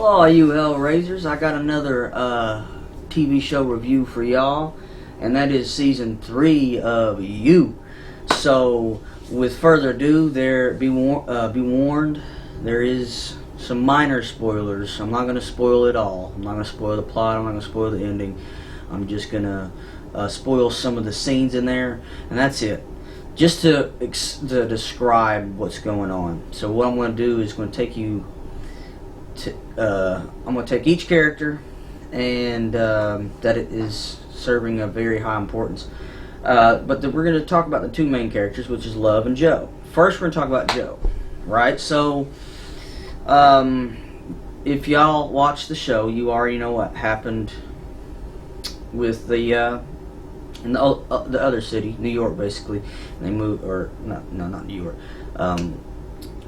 Hello, all you Hellraisers. I got another TV show review for y'all, and that is season 3 of You. So, with further ado, be warned, there is some minor spoilers. I'm not going to spoil it all. I'm not going to spoil the plot. I'm not going to spoil the ending. I'm just going to spoil some of the scenes in there, and that's it. Just to describe what's going on. So, what I'm going to do is going to take you. I'm going to take each character and that it is serving a very high importance. But we're going to talk about the two main characters, which is Love and Joe. First, we're going to talk about Joe, right? So, if y'all watch the show, you already know what happened with in the other city, New York, basically. And they moved, or not New York,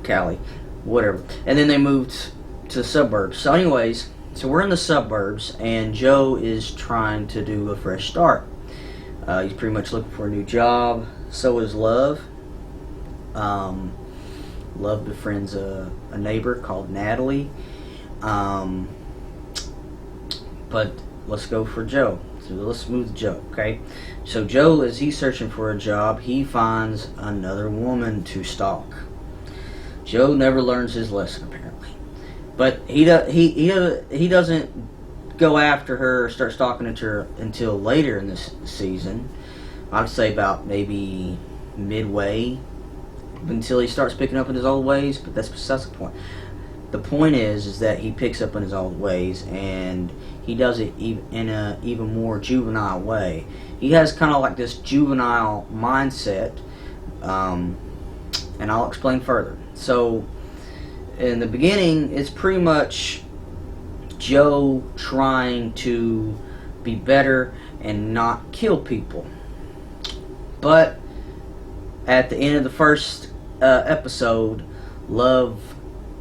Cali, whatever. And then they moved to the suburbs. So anyways, so we're in the suburbs, and Joe is trying to do a fresh start. He's pretty much looking for a new job. So is Love. Love befriends a neighbor called Natalie. But let's go for Joe. So let's move to Joe, okay? So Joe, as he's searching for a job, he finds another woman to stalk. Joe never learns his lesson, apparently. But he doesn't go after her or start stalking her until later in this season. I'd say about maybe midway, until he starts picking up in his old ways. But that's the point. The point is that he picks up in his old ways, and he does it in an even more juvenile way. He has kind of like this juvenile mindset, and I'll explain further. So, in the beginning, it's pretty much Joe trying to be better and not kill people. But at the end of the first episode, Love,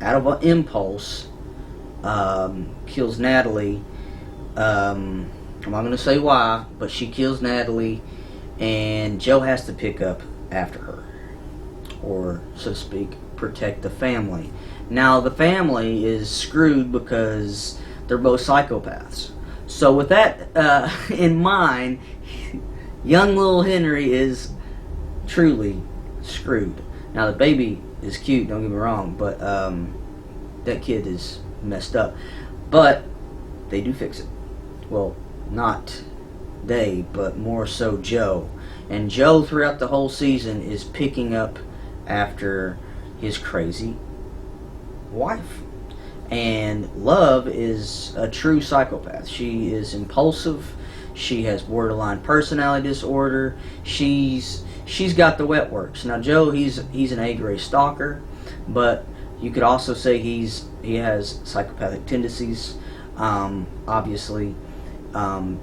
out of an impulse, kills Natalie. I'm not going to say why, but she kills Natalie, and Joe has to pick up after her, or so to speak, protect the family. Now, the family is screwed because they're both psychopaths. So with that in mind, young little Henry is truly screwed. Now, the baby is cute, don't get me wrong, but that kid is messed up. But they do fix it. Well, not they, but more so Joe. And Joe, throughout the whole season, is picking up after his crazy wife. And Love is a true psychopath. She is impulsive. She has borderline personality disorder. She's got the wet works. Now Joe, he's an A-grade stalker, but you could also say he has psychopathic tendencies. Obviously,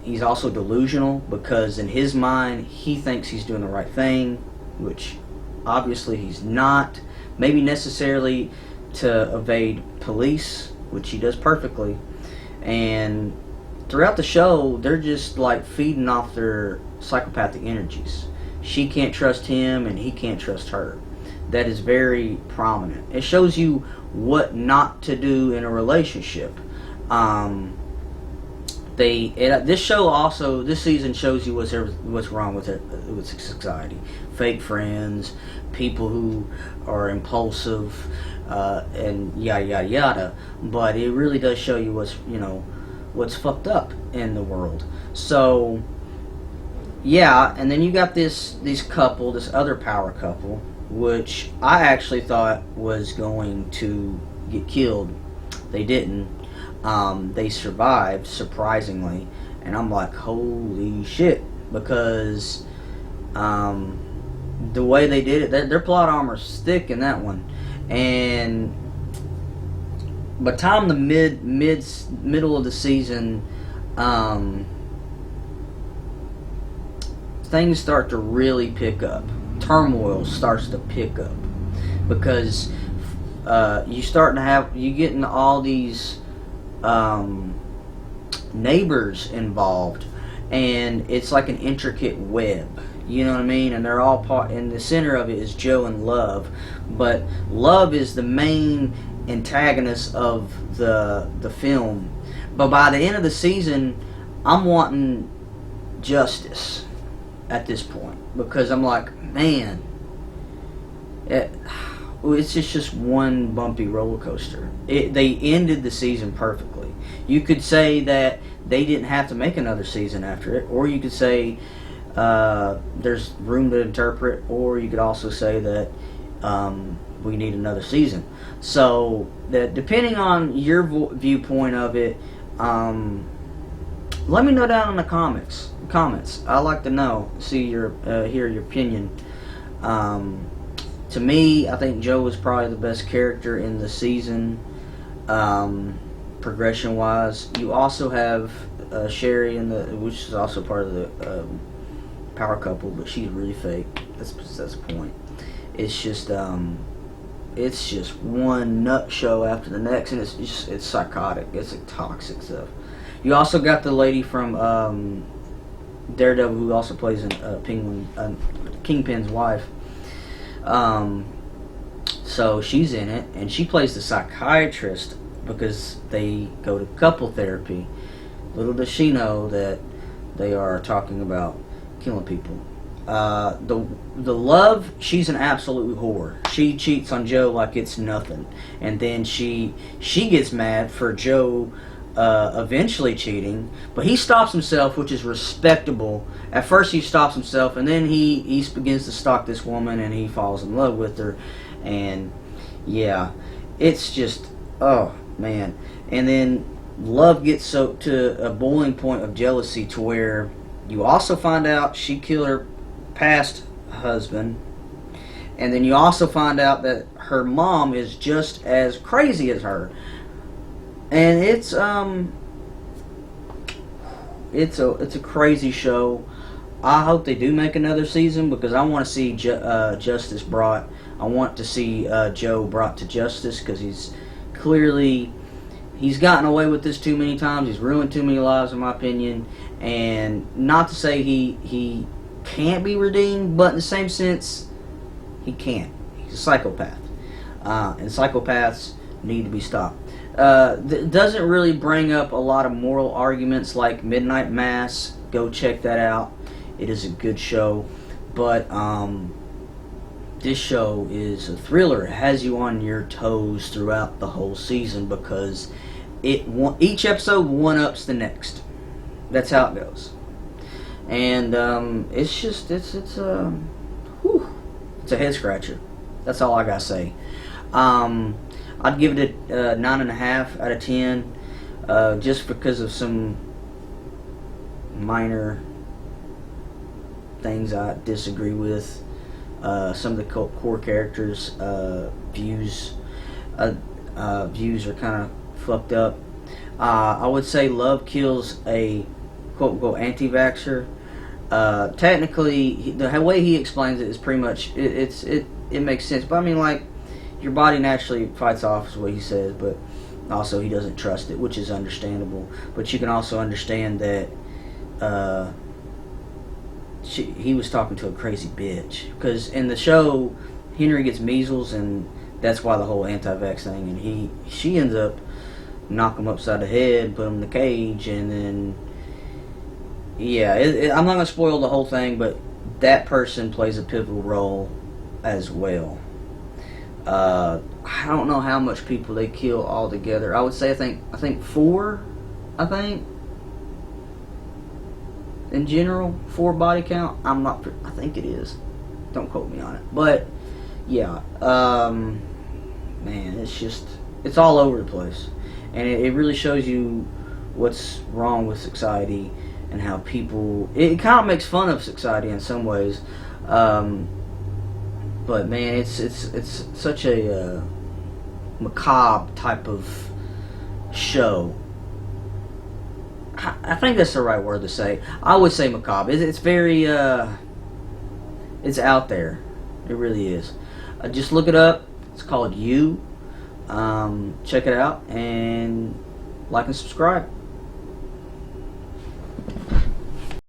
he's also delusional, because in his mind he thinks he's doing the right thing, which obviously he's not. Maybe necessarily to evade police, which he does perfectly. And throughout the show, they're just like feeding off their psychopathic energies. She can't trust him, and he can't trust her. That is very prominent. It shows you what not to do in a relationship. This season shows you what's wrong with society. Fake friends, people who are impulsive, and yada yada yada. But it really does show you what's fucked up in the world. So yeah, and then you got this other power couple, which I actually thought was going to get killed. They didn't. They survived, surprisingly, and I'm like, holy shit, because the way they did it, their plot armor's thick in that one. And by the time the middle of the season, things start to really pick up. Turmoil starts to pick up, because you getting all these neighbors involved, and it's like an intricate web. You know what I mean? And they're all part. In the center of it is Joe and Love, but Love is the main antagonist of the film. But by the end of the season, I'm wanting justice at this point, because I'm like, man, it's just one bumpy roller coaster. They ended the season perfectly. You could say that they didn't have to make another season after it, or you could say there's room to interpret, or you could also say that we need another season. So that, depending on your viewpoint of it, let me know down in the comments. I like to know, hear your opinion. To me, I think Joe was probably the best character in the season, progression wise. You also have Sherry which is also part of the power couple, but she's really fake. That's the point. It's just one nut show after the next, and it's psychotic. It's like toxic stuff. You also got the lady from Daredevil, who also plays in Kingpin's wife. So she's in it, and she plays the psychiatrist because they go to couple therapy. Little does she know that they are talking about killing people. The Love, she's an absolute whore. She cheats on Joe like it's nothing, and then she gets mad for Joe eventually cheating, but he stops himself, which is respectable. At first he stops himself, and then he begins to stalk this woman, and he falls in love with her, and yeah, it's just, oh man. And then Love gets so to a boiling point of jealousy, to where you also find out she killed her past husband, and then you also find out that her mom is just as crazy as her. And it's a crazy show. I hope they do make another season, because I want to see justice brought. I want to see Joe brought to justice, because he's gotten away with this too many times. He's ruined too many lives, in my opinion. And not to say he can't be redeemed, but in the same sense, he can't. He's a psychopath, and psychopaths need to be stopped. Doesn't really bring up a lot of moral arguments like Midnight Mass. Go check that out. It is a good show, but this show is a thriller. It has you on your toes throughout the whole season, because each episode one-ups the next. That's how it goes. And it's a head scratcher. That's all I gotta say. I'd give it a 9.5 out of 10, just because of some minor things I disagree with. Some of the core characters' views are kind of fucked up. I would say Love kills a quote-unquote anti-vaxxer. Technically, the way he explains it is pretty much, it makes sense. But I mean, like, your body naturally fights off, is what he says, but also he doesn't trust it, which is understandable. But you can also understand that he was talking to a crazy bitch, because in the show, Henry gets measles, and that's why the whole anti-vax thing, and she ends up knocking him upside the head, put him in the cage, and then yeah, I'm not going to spoil the whole thing, but that person plays a pivotal role as well. I don't know how much people they kill altogether. I would say I think 4. I think in general 4 body count. I think it is. Don't quote me on it. But yeah, man, it's all over the place, and it really shows you what's wrong with society and how people. It kind of makes fun of society in some ways. But man, it's such a macabre type of show. I think that's the right word to say. I would say macabre. It's very it's out there. It really is. Just look it up. It's called You. Check it out and like and subscribe.